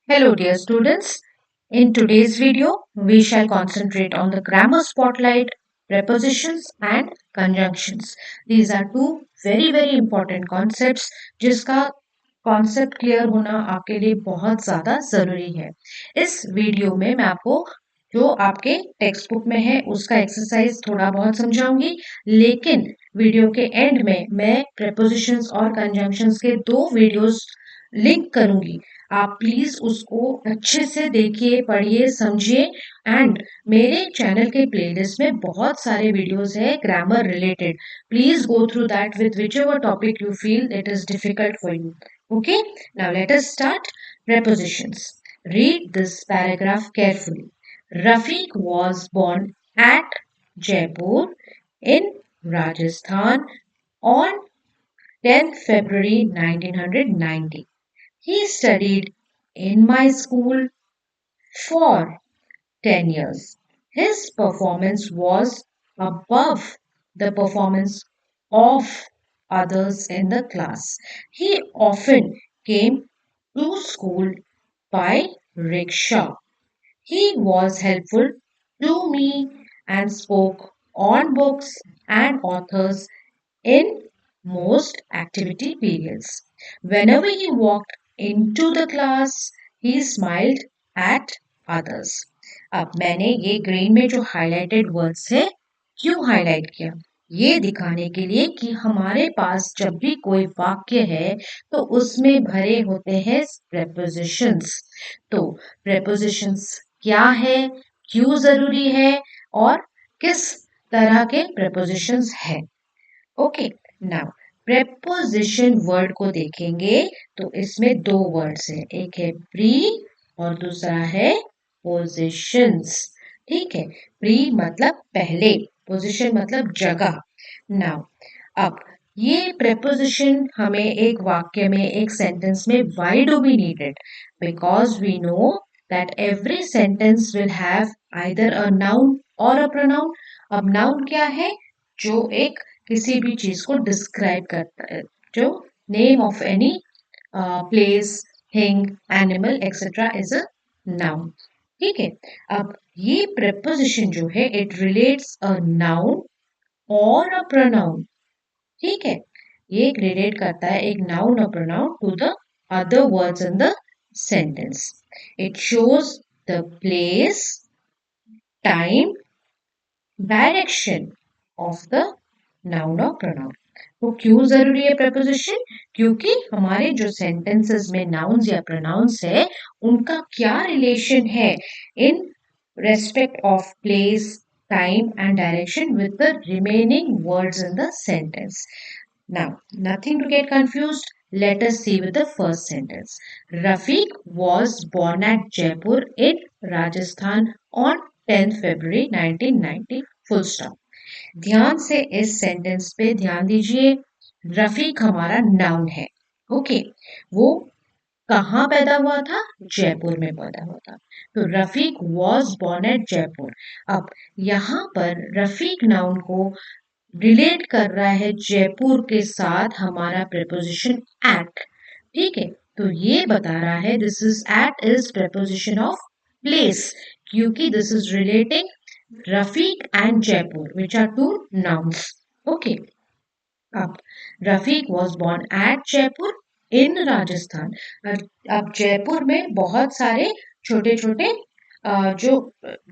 Hello, dear students. In today's video, we shall concentrate on the grammar spotlight, prepositions, and conjunctions. These are two very important concepts जिसका concept clear होना आपके लिए बहुत ज़्यादा ज़रूरी है। इस वीडियो में मैं आपको जो आपके टेक्स्ट बुक में है उसका एक्सरसाइज थोड़ा बहुत समझाऊंगी, लेकिन वीडियो के एंड में मैं prepositions और conjunctions के दो वीडियोस लिंक करूंगी। आप प्लीज उसको अच्छे से देखिए, पढ़िए, समझिए। एंड मेरे चैनल के प्लेलिस्ट में बहुत सारे वीडियोस है grammar related. Please go through that with which ever topic you feel it is difficult for you. Okay, now let us start. prepositions. Read this paragraph carefully. Rafiq was born at Jaipur in Rajasthan on 10th February 1990. He studied in my school for 10 years. His performance was above the performance of others in the class. He often came to school by rickshaw. He was helpful to me and spoke on books and authors in most activity periods. Whenever he walked into the class, he smiled at others. अब मैंने ये green में जो highlighted words है क्यों highlight किया? ये दिखाने के लिए कि हमारे पास जब भी कोई वाक्य है तो उसमें भरे होते हैं prepositions। तो prepositions क्या है, क्यों जरूरी है और किस तरह के prepositions है। ओके, नाउ प्रेपोजिशन वर्ड को देखेंगे तो इसमें दो वर्ड्स हैं, एक है प्री और दूसरा है पोजिशंस। ठीक है, प्री मतलब पहले, पोजिशन मतलब जगह। नाउ अब ये प्रेपोजिशन हमें एक वाक्य में, एक सेंटेंस में why do we need it? Because we know that every sentence will have either a noun or a pronoun. अब नाउन क्या है? जो एक किसी भी चीज को डिस्क्राइब करता है, जो name of any place, thing, animal etcetera is a noun. ठीक है, अब ये प्रेपोजिशन जो है it relates a noun or a pronoun. ठीक है, ये रिलेट करता है एक noun or pronoun to the other words in the sentence. It shows the place, time, direction of the noun or pronoun. तो क्यों जरूरी है preposition? क्योंकि हमारे जो sentences में nouns या pronouns है उनका क्या relation है in respect of place, time and direction with the remaining words in the sentence. Now, nothing to get confused. Let us see with the first sentence. Rafiq was born at Jaipur in Rajasthan on 10th February 1990. Full stop. ध्यान से इस sentence पे ध्यान दीजिए। रफीक हमारा noun है। Okay, वो कहाँ पैदा हुआ था? जयपुर में पैदा हुआ था। तो Rafiq was born at Jaipur. अब यहाँ पर रफीक नाउन को रिलेट कर रहा है जयपुर के साथ हमारा प्रेपोजिशन एट। ठीक है, तो ये बता रहा है this is at is preposition of place, क्योंकि this is relating Rafiq and Jaipur, which are two nouns. Okay. अब Rafiq was born at Jaipur in Rajasthan. अब जयपुर में बहुत सारे छोटे छोटे जो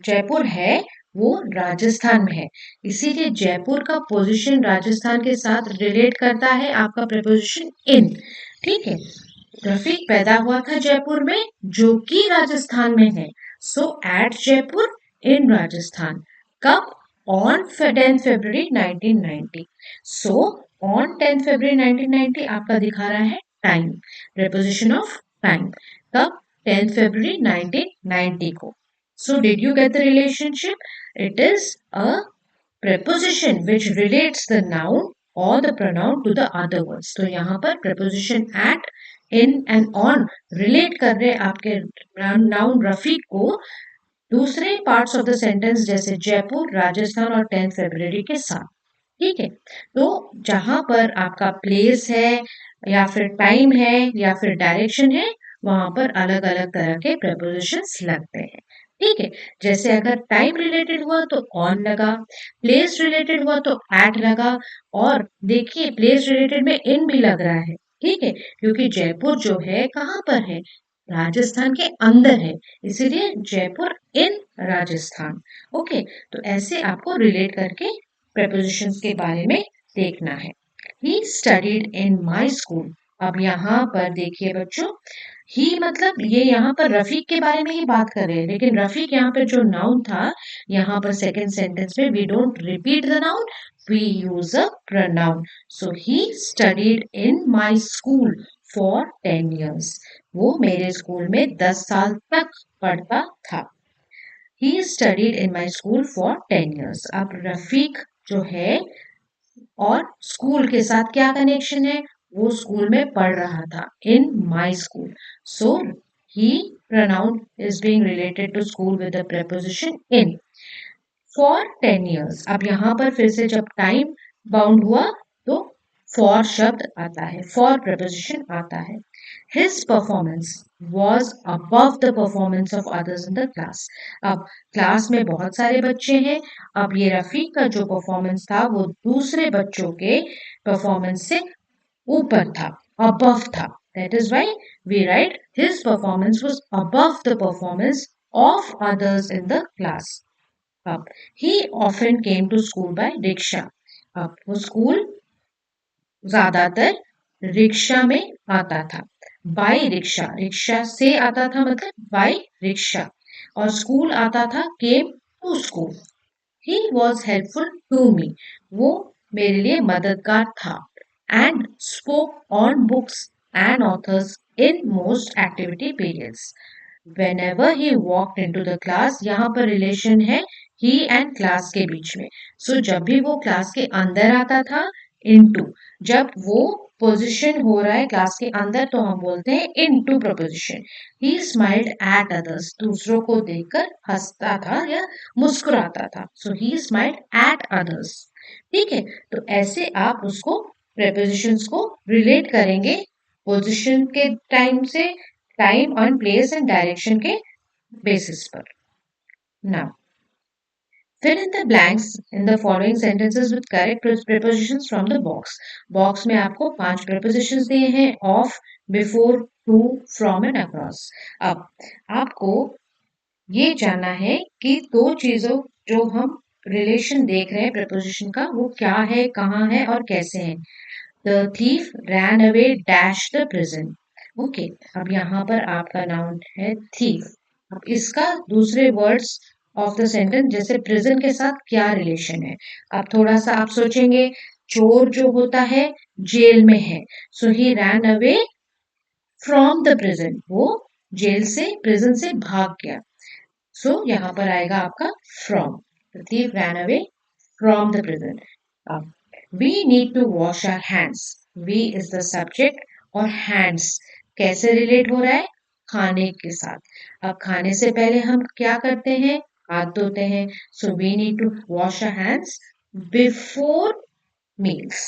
जयपुर है वो राजस्थान में है, इसीलिए जयपुर का पोजीशन राजस्थान के साथ रिलेट करता है आपका प्रेपोजिशन इन। ठीक है, रफीक पैदा हुआ था जयपुर में जो कि राजस्थान में है। सो एट जयपुर इन राजस्थान। कब? On 10 February 1990। सो ऑन 10 फरवरी 1990 आपका दिखा रहा है टाइम, प्रेपोजिशन ऑफ टाइम। कब? 10 फरवरी 1990 को। So did you get the relationship? It is a preposition which relates the noun or the pronoun to the other words. तो यहाँ पर preposition at, in and on relate कर रहे आपके noun Rafiq को दूसरे parts of the sentence जैसे जयपुर, राजस्थान और 10 फरवरी के साथ। ठीक है, तो जहां पर आपका प्लेस है या फिर टाइम है या फिर डायरेक्शन है वहां पर अलग अलग तरह के prepositions लगते हैं। ठीक है, जैसे अगर टाइम रिलेटेड हुआ तो ऑन लगा, प्लेस रिलेटेड हुआ तो एट लगा, और देखिए प्लेस रिलेटेड में इन भी लग रहा है। ठीक है, क्योंकि जयपुर जो है कहाँ पर है, राजस्थान के अंदर है, इसीलिए जयपुर इन राजस्थान। ओके, तो ऐसे आपको रिलेट करके prepositions के बारे में देखना है। He studied in my school। अब यहाँ पर देखिए बच्चों, ही मतलब ये यहाँ पर रफीक के बारे में ही बात कर रहे हैं, लेकिन रफीक यहाँ पर जो नाउन था, यहाँ पर सेकेंड सेंटेंस में we don't repeat the noun, we use a pronoun। So he studied in my school for 10 years। वो मेरे स्कूल में 10 साल तक पढ़ता था। ही studied in my school for 10 years। अब रफीक जो है और स्कूल के साथ क्या कनेक्शन है, वो स्कूल में पढ़ रहा था, in my school. So he pronoun is being related to school with the preposition in for 10 years। अब यहाँ पर फिर से जब टाइम बाउंड हुआ तो for शब्द आता है, for preposition आता है। His performance was above the performance of others in the class। अब क्लास में बहुत सारे बच्चे हैं, अब ये रफीक का जो परफॉर्मेंस था वो दूसरे बच्चों के परफॉर्मेंस से ऊपर था, above था। That is why we write his performance was above the performance of others in the class। अब he often came to school by rickshaw। अब वो स्कूल ज्यादातर रिक्शा में आता था, बाय रिक्शा, रिक्शा से आता था मतलब बाय रिक्शा, और स्कूल आता था came to school. He was helpful to me. वो मेरे लिए मददगार था। And spoke on books and authors in most activity periods. whenever he walked into the class, यहाँ पर रिलेशन है he and क्लास के बीच में। सो जब भी वो क्लास के अंदर आता था, into, जब वो पोजिशन हो रहा है क्लास के अंदर तो हम बोलते हैं into preposition. he smiled at others, दूसरों को देखकर हंसता था या मुस्कुराता था। सो he smiled at others। ठीक है, तो ऐसे आप उसको prepositions को रिलेट करेंगे पोजिशन के टाइम से, टाइम और प्लेस एंड डायरेक्शन के बेसिस पर। Now fill in the blanks in the following sentences with correct prepositions from the box। Box में आपको 5 prepositions दिए हैं, of, before, to, from and across। अब आपको ये जानना है कि दो चीजों जो हम रिलेशन देख रहे हैं preposition का, वो क्या है, कहाँ है और कैसे है। The thief ran away dash the prison। Okay, अब यहाँ पर आपका नाउन है thief। अब इसका दूसरे वर्ड्स ऑफ द सेंटेंस जैसे प्रिजन के साथ क्या रिलेशन है। अब थोड़ा सा आप सोचेंगे, चोर जो होता है जेल में है, so he ran away from the prison, वो जेल से, प्रिजन से भाग गया। सो यहाँ पर आएगा आपका from. The thief ran away from the prison। अब we need to wash our hands। we is the subject और hands कैसे रिलेट हो रहा है, खाने के साथ। अब खाने से पहले हम क्या करते हैं, हाथ धोते हैं। सो we need to wash our hands before meals।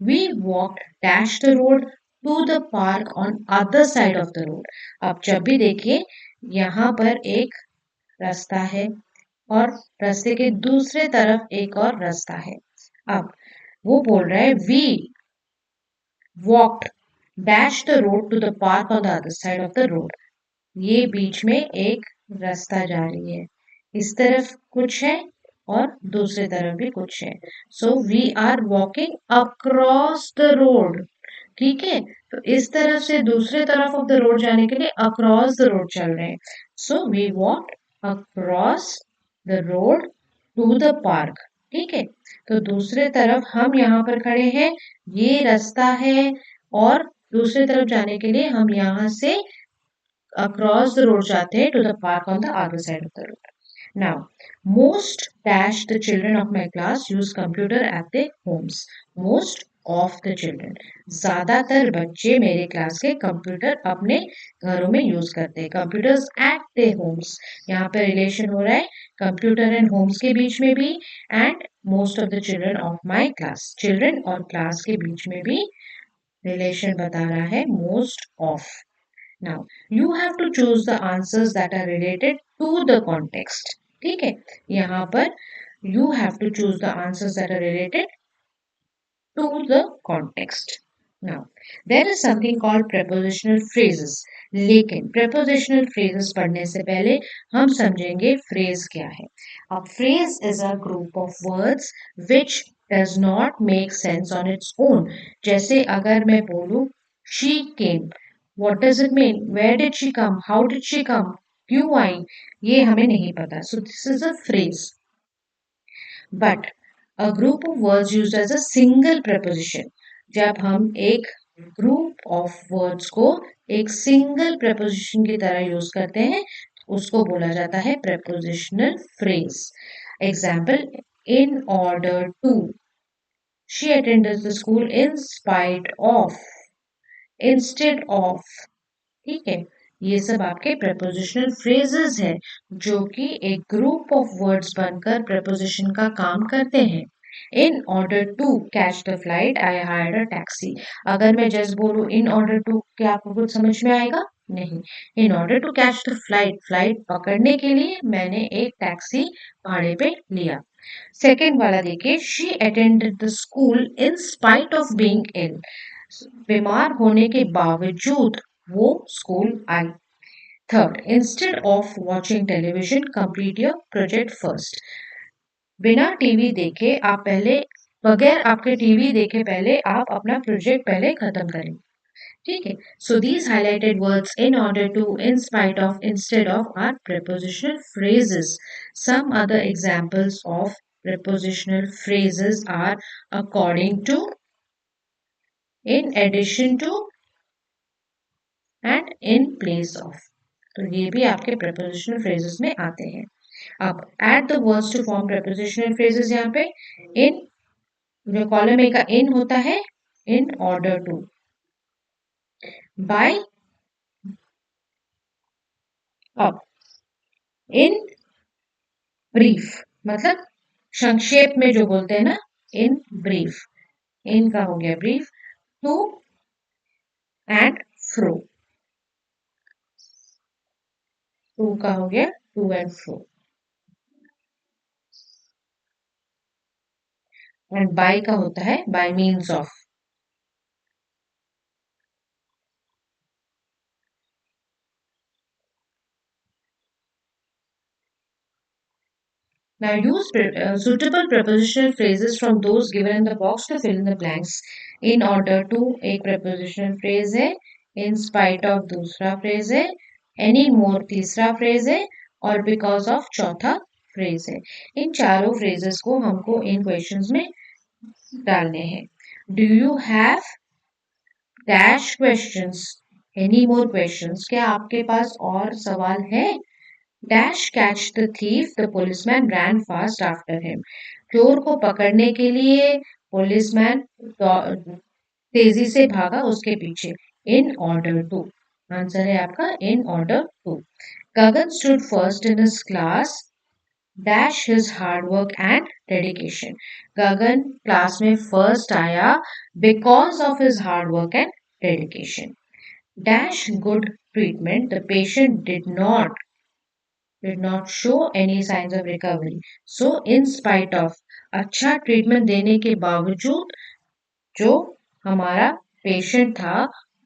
we walked dash the road to the park on other side of the road। अब जब भी देखिए यहाँ पर एक रास्ता है और रास्ते के दूसरे तरफ एक और रास्ता है। अब वो बोल रहा है we walked dash the road to the park on the other side of the road. ये बीच में एक रास्ता जा रही है, इस तरफ कुछ है और दूसरी तरफ भी कुछ है। So we are walking across the road. ठीक है, तो इस तरफ से दूसरे तरफ ऑफ द रोड जाने के लिए अक्रॉस द रोड चल रहे हैं। So we walk across the road to the park. ठीक है, तो दूसरे तरफ हम यहाँ पर खड़े हैं, ये रास्ता है, और दूसरी तरफ जाने के लिए हम यहाँ से अक्रॉस द रोड जाते हैं to the park on the other side of the road. Now, most dash the children of my class use computer at their homes। Most of the children, ज्यादातर बच्चे मेरे क्लास के computer अपने घरों में use करते हैं। कंप्यूटर्स एट their homes, यहाँ पे रिलेशन हो रहा है कंप्यूटर एंड होम्स के बीच में भी, and most of the children of my class, children और क्लास के बीच में भी रिलेशन बता रहा है most of. Now, you have to choose the answers that are related to the context. ठीक है, यहाँ पर you have to choose the answers that are related to the context. Now, there is something called prepositional phrases. लेकिन prepositional phrases पढ़ने से पहले हम समझेंगे phrase क्या है. A phrase is a group of words which does not make sense on its own. जैसे अगर मैं बोलूँ she came, what does it mean? Where did she come? How did she come? क्यों आई? ये हमें नहीं पता. So this is a phrase. But a group of words used as a single preposition. जब हम एक group of words को एक single preposition की तरह यूज करते हैं उसको बोला जाता है prepositional phrase. Example, in order to. She attended the school in spite of, instead of. ठीक है, ये सब आपके prepositional phrases हैं जो कि एक group of words बनकर preposition का काम करते हैं. In order to catch the flight, I hired a taxi. अगर मैं just बोलूँ in order to, क्या आपको कुछ समझ में आएगा? नहीं. In order to catch the flight, flight पकड़ने के लिए मैंने एक टैक्सी भाड़े पे लिया. सेकेंड वाला देखिए, she attended the school in spite of being ill. बीमार होने के बावजूद वो school I. Third, instead of watching television complete your project first. बिना टीवी देखे आप पहले, बगैर आपके टीवी देखे पहले आप अपना प्रोजेक्ट पहले खत्म करें. ठीक है, so these highlighted words in order to, in spite of, instead of are prepositional phrases. Some other examples of prepositional phrases are according to, in addition to and in place of. तो ये भी आपके prepositional phrases में आते हैं. अब add the words to form prepositional phrases. यहाँ पे in, जो कॉलम ए का in होता है, in order to, by, अब in brief, मतलब संक्षेप में जो बोलते हैं ना, in brief. in का हो गया brief. to and fro. to का हो गया to and fro. and by का होता है by means of. Now use suitable prepositional phrases from those given in the box to fill in the blanks. In order to एक prepositional phrase है, in spite of दूसरा phrase है, any more तीसरा phrase है और because of चौथा phrase है. इन चारों phrases को हमको इन questions में डालने हैं. Do you have dash questions? Any more questions? क्या आपके पास और सवाल है? Dash catch the thief, the policeman ran fast after him. चोर को पकड़ने के लिए पुलिसमैन तेजी से भागा उसके पीछे. In order to. आंसर है आपका in order to. Gagan stood first in his class. Dash his hard work and dedication. Gagan class में फर्स्ट आया because of his hard work and dedication. Dash good treatment. The patient did not show any signs of recovery. So, in spite of, अच्छा treatment देने के बावजूद जो हमारा patient था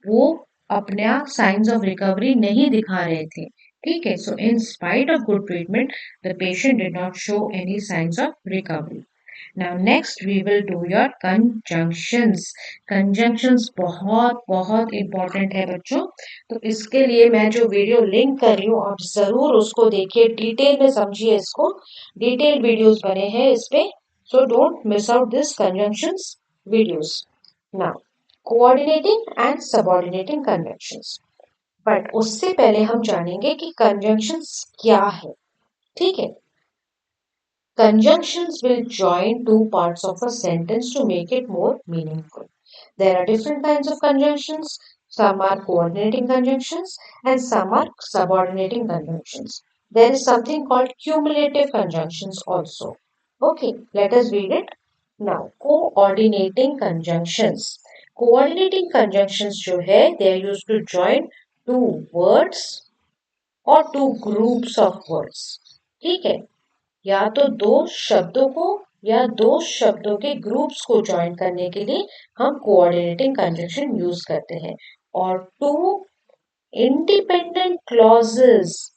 वो अपना साइंस ऑफ रिकवरी नहीं दिखा रहे थे. ठीक है, so in spite of good treatment the patient did not show any signs of recovery. Now next we will do your conjunctions. Conjunctions बहुत बहुत important है बच्चों. तो इसके लिए मैं जो वीडियो लिंक कर रही हूँ आप जरूर उसको देखिए, डिटेल में समझिए इसको. डिटेल वीडियोस बने हैं इस पे, so don't miss out this conjunctions videos. Now coordinating and subordinating conjunctions. But उससे पहले हम जानेंगे कि conjunctions क्या है. ठीक है, conjunctions will join two parts of a sentence to make it more meaningful. There are different kinds of conjunctions. Some are coordinating conjunctions and some are subordinating conjunctions. There is something called cumulative conjunctions also. Okay, let us read it. Now, coordinating conjunctions. Coordinating conjunctions जो है, they are used to join two words or two groups of words. ठीक है, या तो दो शब्दों को या दो शब्दों के ग्रुप्स को ज्वाइन करने के लिए हम कोऑर्डिनेटिंग कंजंक्शन यूज करते हैं। और two independent clauses,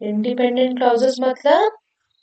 independent clauses मतलब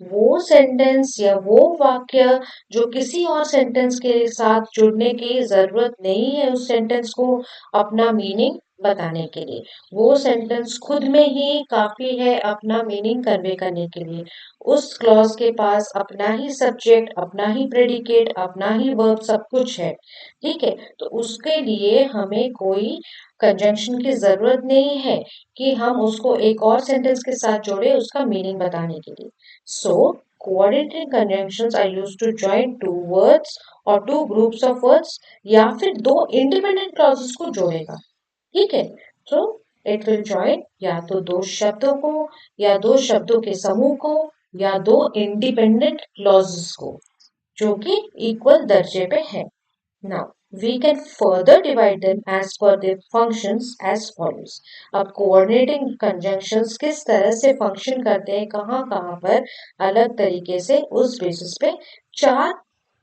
वो सेंटेंस या वो वाक्य जो किसी और सेंटेंस के साथ जुड़ने की जरूरत नहीं है उस सेंटेंस को अपना मीनिंग बताने के लिए, वो सेंटेंस खुद में ही काफी है अपना मीनिंग कन्वे करने के लिए। उस क्लॉज के पास अपना ही सब्जेक्ट, अपना ही प्रेडिकेट, अपना ही वर्ब, सब कुछ है। ठीक है, तो उसके लिए हमें कोई कंजंक्शन की जरूरत नहीं है कि हम उसको एक और सेंटेंस के साथ जोड़े उसका मीनिंग बताने के लिए। सो coordinating conjunctions are used to join two words or two groups of words या फिर दो independent clauses को जोड़ेगा। ठीक है, तो इट विल जॉइन या तो दो शब्दों को या दो शब्दों के समूह को या दो इंडिपेंडेंट क्लॉजेस को जो कि इक्वल दर्जे पे है। Now, we can further divide them as per their functions as follows. अब coordinating conjunctions किस तरह से function करते हैं, कहाँ कहाँ पर अलग तरीके से, उस basis पे चार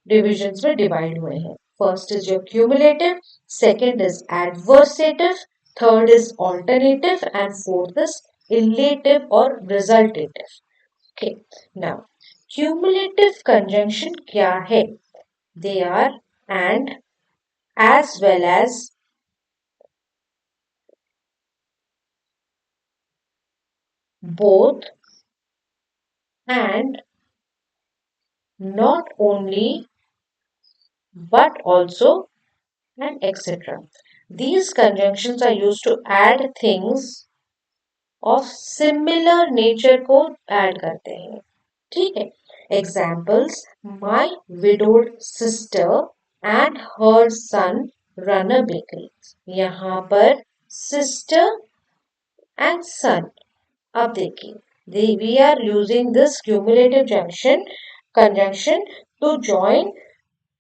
divisions में divide हुए हैं। First is your cumulative, second is adversative, third is alternative, and fourth is illative or resultative. Okay, now cumulative conjunction क्या है? They are and, as well as, both, and, not only, but also, and etc. These conjunctions are used to add things of similar nature को add करते हैं। ठीक है, examples: my widowed sister and her son run a bakery। यहाँ पर sister and son, अब देखिए, we are using this cumulative conjunction to join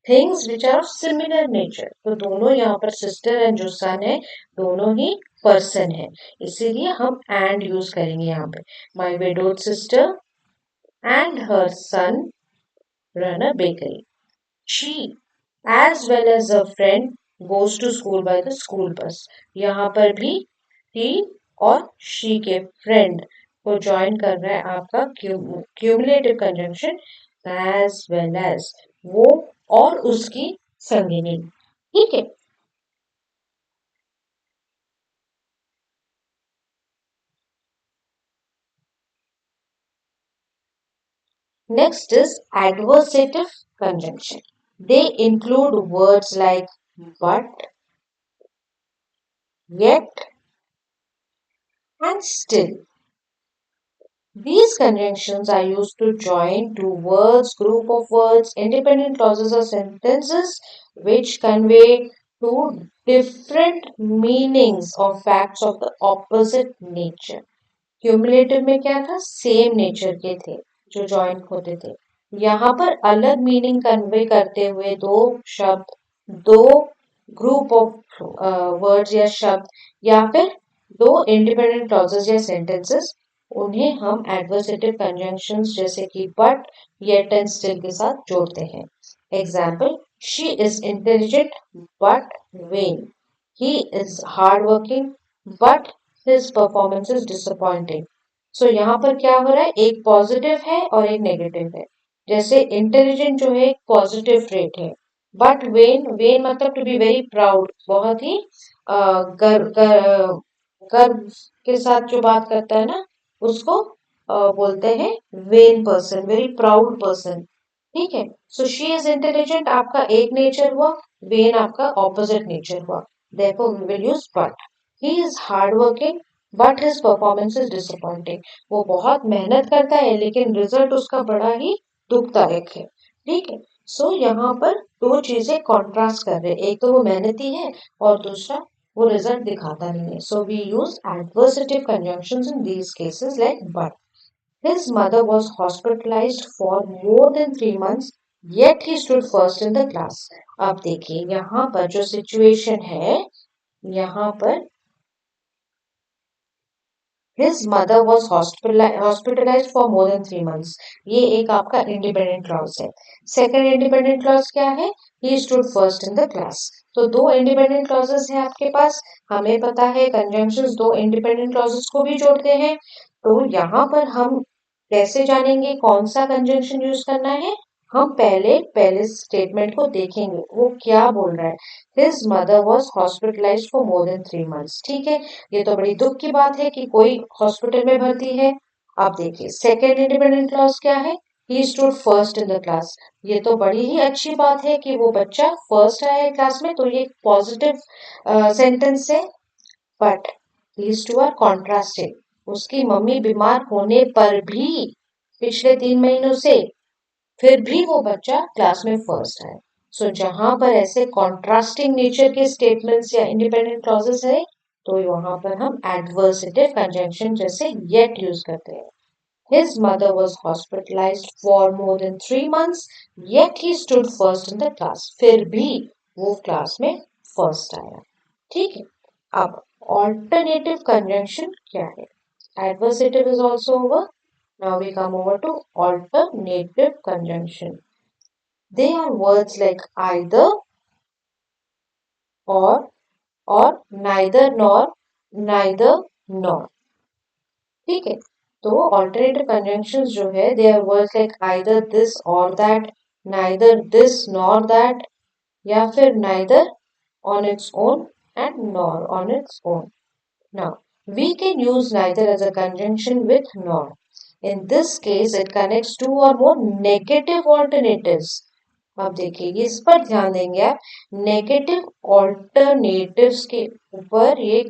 things which are of similar nature। तो दोनों यहाँ पर sister and जो son है दोनों ही person है, इसीलिए हम and यूज करेंगे यहाँ पे। My widowed sister and her son run a bakery। She as well as a friend goes to school by the school bus। यहाँ पर भी he और she के friend को ज्वाइन कर रहा है आपका cumulative conjunction as well as, वो और उसकी संगिनी। ठीक है, next is adversative conjunction। They include words like but, yet, and still। These conjunctions are used to join two words, group of words, independent clauses or sentences which convey two different meanings of facts of the opposite nature। Cumulative में क्या था, same nature के थे जो join होते थे। यहाँ पर अलग मीनिंग कन्वे करते हुए दो शब्द, दो ग्रुप ऑफ वर्ड्स या शब्द या फिर दो इंडिपेंडेंट क्लॉजेस या सेंटेंसेस, उन्हें हम एडवर्सेटिव कंजंक्शंस जैसे कि बट, येट एंड स्टिल के साथ जोड़ते हैं। Example: she is intelligent but when, he is hard working but his performance is disappointing. So यहाँ पर क्या हो रहा है, एक पॉजिटिव है और एक नेगेटिव है। जैसे इंटेलिजेंट जो है एक पॉजिटिव ट्रेट है, बट वेन, वेन मतलब टू बी वेरी प्राउड, बहुत ही गर्व के साथ जो बात करता है ना उसको बोलते हैं when person, very proud person. ठीक है, सो शी इज इंटेलिजेंट आपका एक नेचर हुआ, वेन आपका ऑपोजिट नेचर हुआ। देखो we will use but. He is hard working but his performance is disappointing. वो बहुत मेहनत करता है लेकिन रिजल्ट उसका बड़ा ही दुखदायक है। ठीक है, सो यहाँ पर दो चीजें कॉन्ट्रास्ट कर रहे हैं, एक तो वो मेहनती है और दूसरा वो रिजल्ट दिखाता नहीं है। So we use adversative conjunctions in these cases like but. His mother was hospitalized for more than 3 months, yet he stood first in the class। अब देखिए यहाँ पर जो सिचुएशन है, यहाँ पर His mother was hospitalized for more than 3 months. ये एक आपका इंडिपेंडेंट क्लॉज है. सेकंड इंडिपेंडेंट क्लॉज क्या है? He stood first in the class. तो दो इंडिपेंडेंट क्लॉजेस हैं आपके पास. हमें पता है कंजंक्शंस दो इंडिपेंडेंट क्लॉजेस को भी जोड़ते हैं. तो यहाँ पर हम कैसे जानेंगे कौन सा कंजंक्शन यूज करना है? हम पहले पहले स्टेटमेंट को देखेंगे वो क्या बोल रहा है. His mother was hospitalised for more than 3 months. ठीक है, ये तो बड़ी दुख की बात है कि कोई हॉस्पिटल में भर्ती है. अब देखिए सेकेंड इंडिपेंडेंट क्लॉज क्या है? He stood first in the class. ये तो बड़ी ही अच्छी बात है कि वो बच्चा फर्स्ट आया है क्लास में, तो ये पॉजिटिव सेंटेंस है. But these two are contrasting. उसकी मम्मी बीमार होने पर भी पिछले 3 महीनों से फिर भी वो बच्चा क्लास में फर्स्ट है. सो जहां पर ऐसे कॉन्ट्रास्टिंग नेचर के स्टेटमेंट्स या इंडिपेंडेंट क्लॉजेस है तो वहां पर हम एडवर्सेटिव कंजंक्शन जैसे येट यूज करते हैं. His mother was hospitalized for more than 3 months, yet he stood first in the class. फिर भी वो क्लास में फर्स्ट आया. ठीक है. अब alternative conjunction क्या है? Adversative is also over. Now we come over to alternative conjunction. They are words like either or neither nor, neither nor. ठीक है. तो alternative conjunctions जो है they are words like either this or that, neither this nor that, या फिर neither on its own and nor on its own. Now, we can use neither as a conjunction with nor. In this case, it connects two or more negative alternatives. अब देखिए इस पर ध्यान देंगे आप. Negative alternatives के ऊपर ये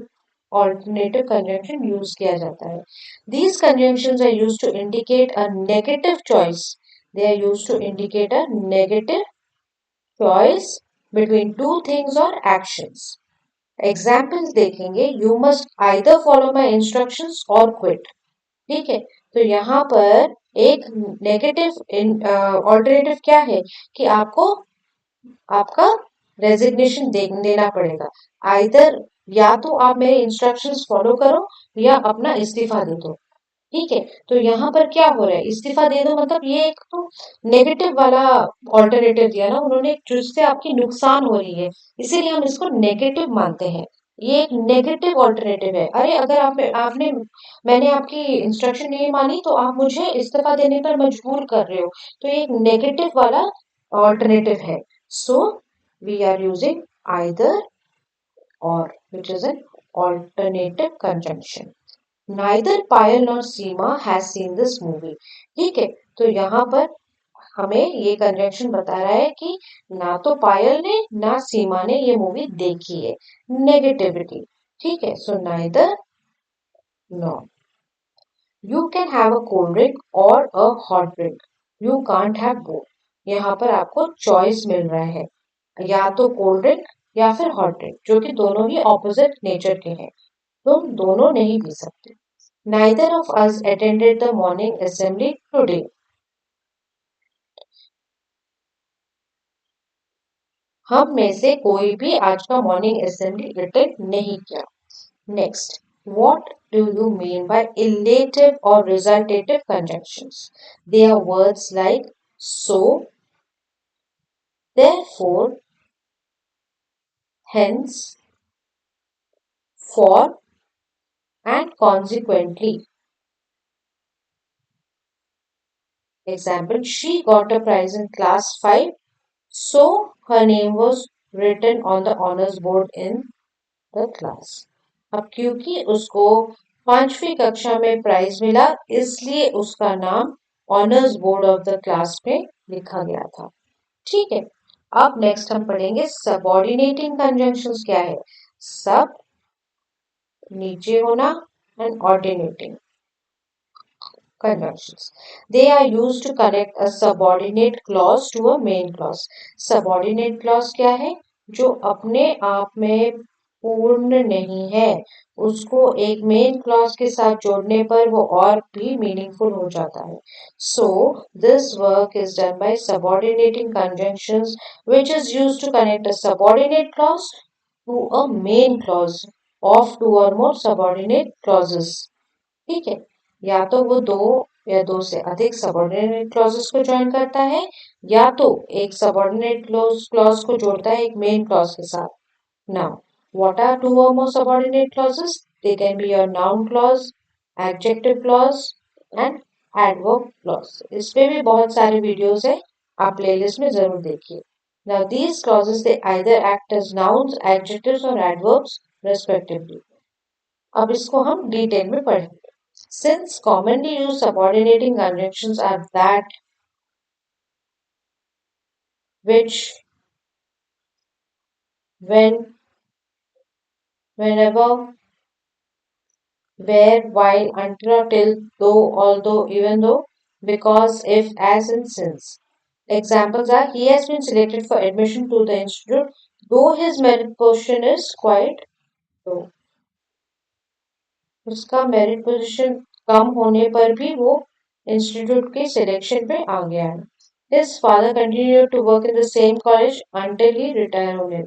ऑल्टरनेटिव कंजंक्शन यूज किया जाता है. These conjunctions are used to indicate a negative choice. They are used to indicate a negative choice between two things or actions. Examples देखेंगे. You must either follow my instructions or quit. ठीक है. तो यहाँ पर एक negative alternative क्या है कि आपको आपका रेजिग्नेशन देना पड़ेगा. आइदर या तो आप मेरे इंस्ट्रक्शंस फॉलो करो या अपना इस्तीफा दे दो. ठीक है. तो यहाँ पर क्या हो रहा है? इस्तीफा दे दो मतलब ये एक तो नेगेटिव वाला ऑल्टरनेटिव दिया ना उन्होंने जिससे आपकी नुकसान हो रही है, इसीलिए हम इसको नेगेटिव मानते हैं. ये एक नेगेटिव ऑल्टरनेटिव है. अरे अगर आपने मैंने आपकी इंस्ट्रक्शन नहीं मानी तो आप मुझे इस्तीफा देने पर मजबूर कर रहे हो. तो ये एक नेगेटिव वाला ऑल्टरनेटिव है. So we are using either or which is an alternative conjunction. Neither Payal nor Seema has seen this movie. ठीक है. तो यहाँ पर हमें ये कंजंक्शन बता रहा है कि ना तो पायल ने ना सीमा ने ये मूवी देखी है. नेगेटिविटी. ठीक है. So neither nor. You can have a cold drink or a hot drink. You can't have both. यहाँ पर आपको चॉइस मिल रहा है या तो कोल्ड ड्रिंक या फिर हॉट ड्रिंक जो कि दोनों ही ऑपोजिट नेचर के हैं. तुम दोनों नहीं पी सकते. Neither of us attended the morning assembly today. हम में से कोई भी आज का मॉर्निंग असेंबली अटेंड नहीं किया. Next. What do you mean by illative or resultative conjunctions? They are words like so, therefore, hence, for, and consequently. Example, she got a prize in class 5, so her name was written on the honors board in the class. अब क्योंकि उसको 5वीं कक्षा में prize मिला इसलिए उसका नाम honours board of the class में लिखा गया था. ठीक है. अब नेक्स्ट हम पढ़ेंगे सबऑर्डिनेटिंग कंजंक्शंस क्या है. सब नीचे होना and ऑर्डिनेटिंग conjunctions. They are used to connect a subordinate clause to a main clause. Subordinate clause क्या है? जो अपने आप में पूर्ण नहीं है उसको एक मेन क्लॉज के साथ जोड़ने पर वो और भी मीनिंगफुल हो जाता है. So this work is done by subordinating conjunctions which is used to connect a subordinate clause to a main clause of two or more subordinate clauses. ठीक है। या तो वो दो या दो से अधिक सबऑर्डिनेट क्लॉजेस को ज्वाइन करता है, या तो एक सबऑर्डिनेट क्लॉज को जोड़ता है एक मेन क्लॉज के साथ। Now what are two or more subordinate clauses? They can be a noun clause, adjective clause and adverb clause. इस पे भी बहुत सारे वीडियोस है, आप प्लेलिस्ट में जरूर देखिए। Now these clauses they either act as nouns, adjectives or adverbs respectively. अब इसको हम डिटेल में पढ़ेंगे। Since commonly used subordinating conjunctions are that which, when, whenever, where, while, until or till, though, although, even though, because, if, as, and since. Examples are he has been selected for admission to the institute, though his merit position is quite low. उसका merit position कम होने पर भी वो institute के selection पे आ गया है। His father continued to work in the same college until he retired.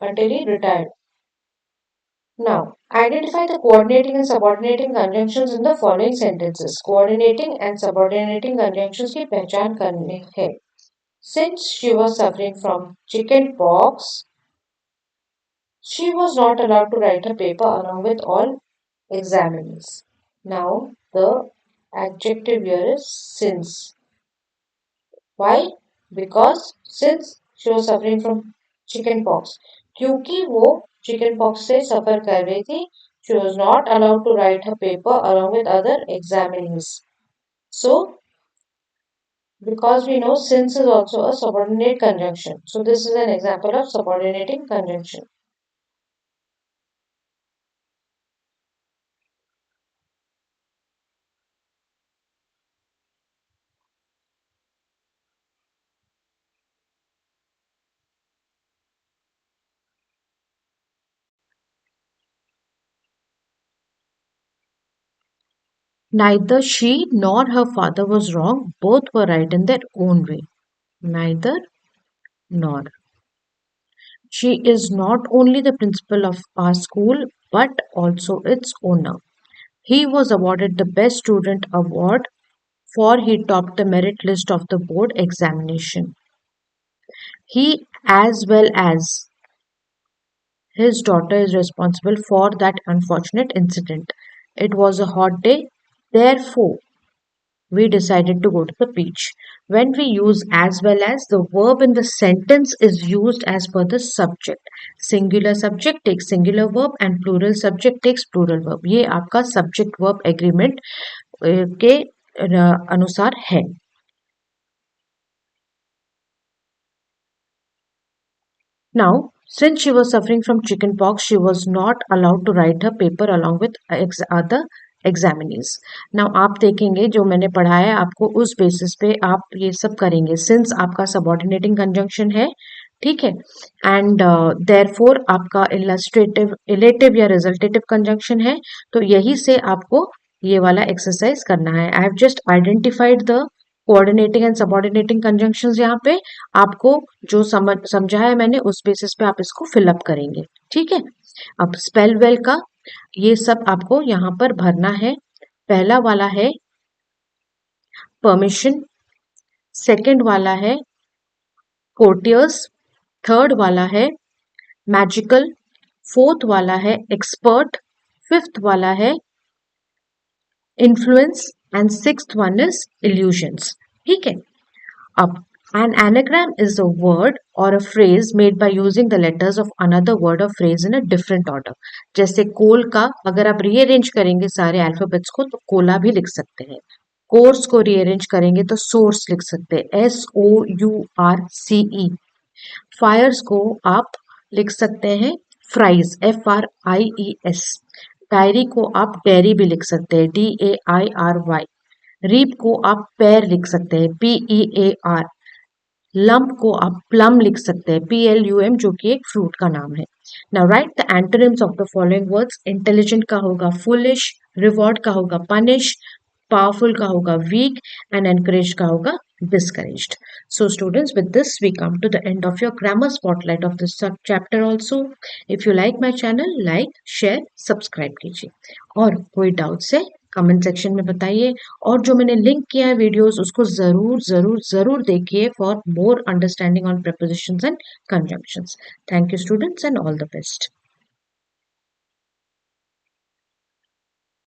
Until he retired. Now, identify the coordinating and subordinating conjunctions in the following sentences. Coordinating and subordinating conjunctions की पहचान करनी है। Since she was suffering from chicken pox, she was not allowed to write her paper along with all examinees. Now, the adjective here is since. Why? Because since she was suffering from chicken pox. क्योंकि वो chicken pox से सफर कर रही थी, she was not allowed to write her paper along with other examinees. So, because we know since is also a subordinate conjunction. So, this is an example of subordinating conjunction. Neither she nor her father was wrong, both were right in their own way. Neither nor. She is not only the principal of our school but also its owner. He was awarded the Best Student Award for he topped the merit list of the board examination. He, as well as his daughter, is responsible for that unfortunate incident. It was a hot day, therefore, we decided to go to the beach. When we use as well as, the verb in the sentence is used as per the subject. Singular subject takes singular verb and plural subject takes plural verb. ये आपका subject verb agreement के अनुसार है. Now, since she was suffering from chickenpox, she was not allowed to write her paper along with other examinees. Now, आप देखेंगे जो मैंने पढ़ाया आपको उस बेसिस पे आप ये सब करेंगे. Since आपका subordinating conjunction है, ठीक है, एंड therefore आपका illustrative, relative या resultative conjunction है, तो यही से आपको ये वाला एक्सरसाइज करना है. I have just identified the coordinating and subordinating conjunctions यहाँ पे आपको जो समझा है मैंने उस बेसिस पे आप इसको फिलअप करेंगे. ठीक है, अब स्पेल वेल का ये सब आपको यहाँ पर भरना है. पहला वाला है परमिशन, सेकंड वाला है कोर्टियर्स, थर्ड वाला है मैजिकल, फोर्थ वाला है एक्सपर्ट, फिफ्थ वाला है influence and sixth one is illusions. ठीक है, अब an anagram is a word or a phrase made by using the letters of another word or phrase in a different order. जैसे कोल का अगर आप रीअरेंज करेंगे सारे अल्फाबेट्स को तो कोला भी लिख सकते हैं. कोर्स को रीअरेंज करेंगे तो सोर्स लिख सकते हैं, SOURCE. फायर्स को आप लिख सकते हैं फ्राइज, FRIES. डायरी को आप डेयरी भी लिख सकते हैं, DAIRY. रीप को आप पैर लिख सकते हैं, PEAR. लम्प को आप प्लम लिख सकते हैं, PLUM, जो कि एक फ्रूट का नाम है. Now right the antonyms of the following words. Intelligent का होगा फुलिश, रिवॉर्ड का होगा पनिश, पावरफुल का होगा वीक एंड एनकरेज का होगा discouraged. So students, with this we come to the end of your grammar spotlight of this sub chapter also. If you like my channel, like, share, subscribe कीजिए और कोई doubt से comment section में बताइए, और जो मैंने लिंक किया है वीडियोस उसको ज़रूर ज़रूर ज़रूर देखिए for more understanding on prepositions and conjunctions. Thank you students and all the best.